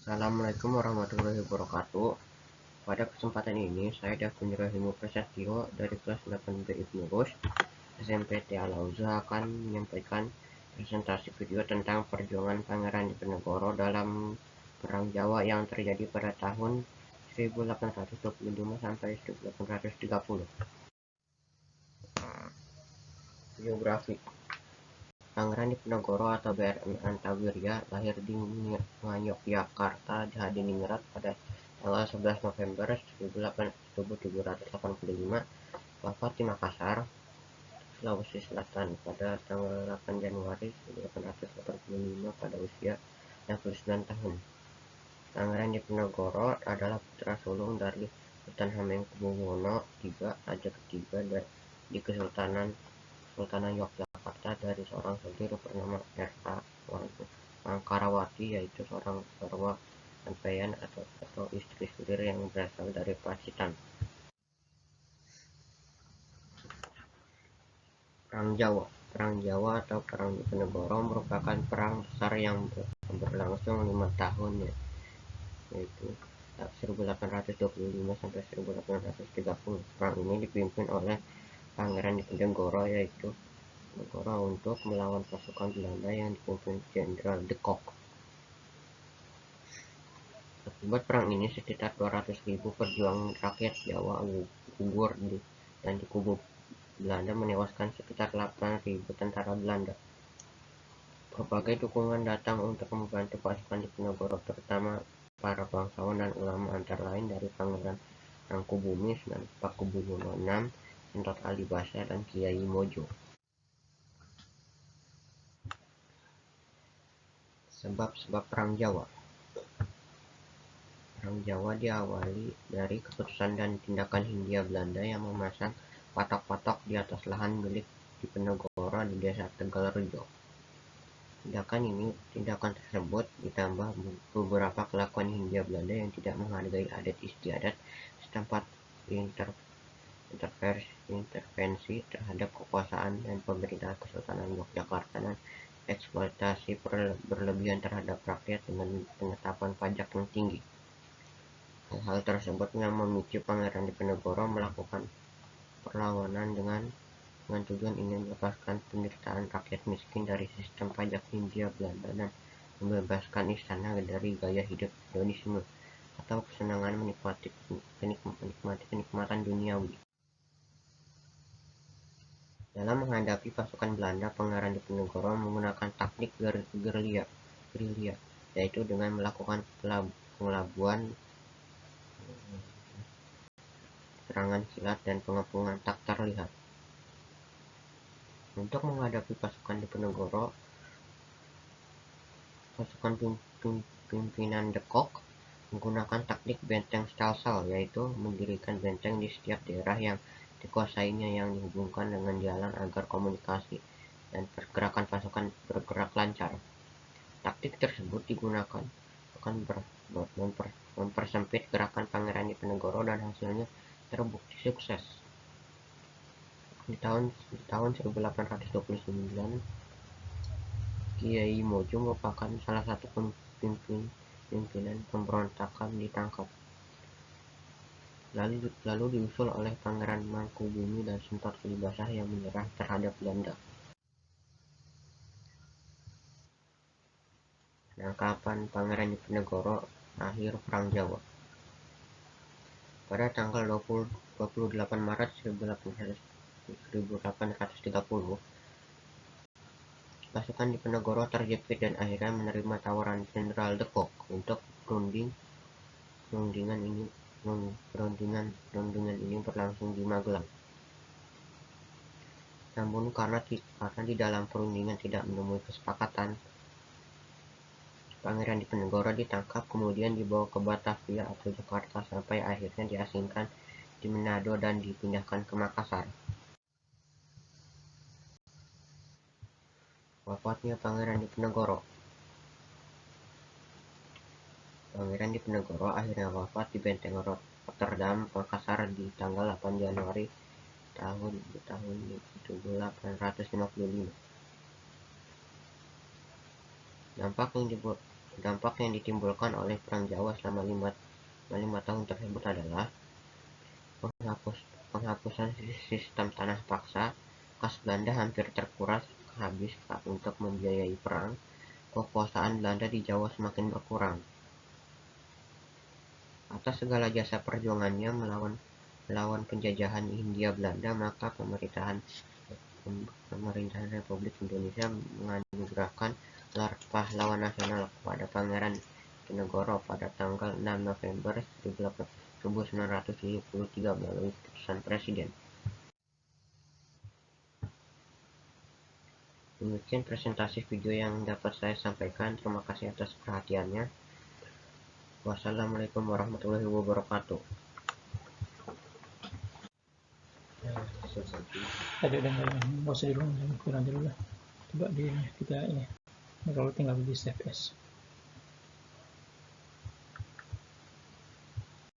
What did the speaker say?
Assalamualaikum warahmatullahi wabarakatuh. Pada kesempatan ini, saya Davin Rahimu Prasetyo dari kelas 8B Ibnu Rus, SMP Al-Auza akan menyampaikan presentasi video tentang perjuangan Pangeran Diponegoro dalam Perang Jawa yang terjadi pada tahun 1825 sampai 1830. Biografi Pangeran Diponegoro atau BRM Antawirya lahir di Ngayogyakarta, Hadiningrat pada tanggal 11 November 1785, wafat di Makassar, Sulawesi Selatan pada tanggal 8 Januari 1885 pada usia 69 tahun. Pangeran Diponegoro adalah putra sulung dari Sultan Hamengkubuwono III, Raja ketiga di Kesultanan Yogyakarta dari seorang sultan bernama R.A. Mangkarawati, yaitu seorang Sarwa Sampeyan atau istri Sudir yang berasal dari Pacitan. Perang Jawa atau Perang Diponegoro merupakan perang besar yang berlangsung 5 tahun, yaitu 1825 sampai 1830. Perang ini dipimpin oleh Pangeran Diponegoro untuk melawan pasukan Belanda yang dipimpin Jenderal de Kock. Akibat perang ini, sekitar 200.000 pejuang rakyat Jawa gugur dan di kubu Belanda menewaskan sekitar 8.000 tentara Belanda. Berbagai dukungan datang untuk membantu pasukan Diponegoro, terutama para bangsawan dan ulama, antara lain dari Pangeran Mangkubumi, Pakubuwono VI, Sentot Ali Basa, dan Kiai Mojo. Sebab-sebab Perang Jawa. Perang Jawa diawali dari keputusan dan tindakan Hindia Belanda yang memasang patok-patok di atas lahan milik Diponegoro di desa Tegalrejo. Tindakan tersebut ditambah beberapa kelakuan Hindia Belanda yang tidak menghargai adat istiadat setempat, intervensi terhadap kekuasaan dan pemerintahan Kesultanan Yogyakarta, dan eksploitasi berlebihan terhadap rakyat dengan penetapan pajak yang tinggi. Hal tersebut yang memicu Pangeran Diponegoro melakukan perlawanan dengan tujuan ingin melepaskan penderitaan rakyat miskin dari sistem pajak Hindia Belanda dan membebaskan istana dari gaya hidup hedonisme atau kesenangan menikmati kenikmatan duniawi. Dalam menghadapi pasukan Belanda, Pangeran Diponegoro menggunakan taktik gerilya, yaitu dengan melakukan pelabuhan, serangan kilat, dan pengepungan tak terlihat. Untuk menghadapi pasukan Diponegoro, pasukan pimpinan de Kock menggunakan taktik benteng sel-sel, yaitu mendirikan benteng di setiap daerah yang dikuasainya yang dihubungkan dengan jalan agar komunikasi dan pergerakan pasukan bergerak lancar. Taktik tersebut digunakan akan mempersempit gerakan Pangeran Diponegoro dan hasilnya terbukti sukses. Di tahun 1829, Kiai Mojo merupakan salah satu pimpinan pemberontakan ditangkap, lalu diusul oleh Pangeran Mangkubumi dan Sentot Ali Basa yang menyerah terhadap Belanda. Penangkapan Pangeran Diponegoro, akhir Perang Jawa. Pada tanggal 28 Maret 1830, pasukan Diponegoro terjepit dan akhirnya menerima tawaran Jenderal de Kock untuk perundingan ini berlangsung di Magelang. Namun karena di dalam perundingan tidak menemui kesepakatan, Pangeran Diponegoro ditangkap kemudian dibawa ke Batavia atau Jakarta sampai akhirnya diasingkan di Manado dan dipindahkan ke Makassar. Wafatnya Pangeran Diponegoro. Pangeran Diponegoro akhirnya wafat di Benteng Rotterdam, Makassar di tanggal 8 Januari tahun 1855. Dampak yang Dampak yang ditimbulkan oleh Perang Jawa selama 5 tahun tersebut adalah penghapusan sistem tanah paksa, kas Belanda hampir terkuras habis untuk membiayai perang, kekuasaan Belanda di Jawa semakin berkurang. Atas segala jasa perjuangannya melawan penjajahan Hindia Belanda, maka pemerintahan Republik Indonesia menganugerahkan gelar Pahlawan Nasional kepada Pangeran Diponegoro pada tanggal 6 November 1973 melalui keputusan Presiden. Demikian presentasi video yang dapat saya sampaikan. Terima kasih atas perhatiannya. Wassalamualaikum warahmatullahi wabarakatuh. Tadi udah nggak usah diulang dulu lah. Coba kita ini. Kalau tinggal di save as.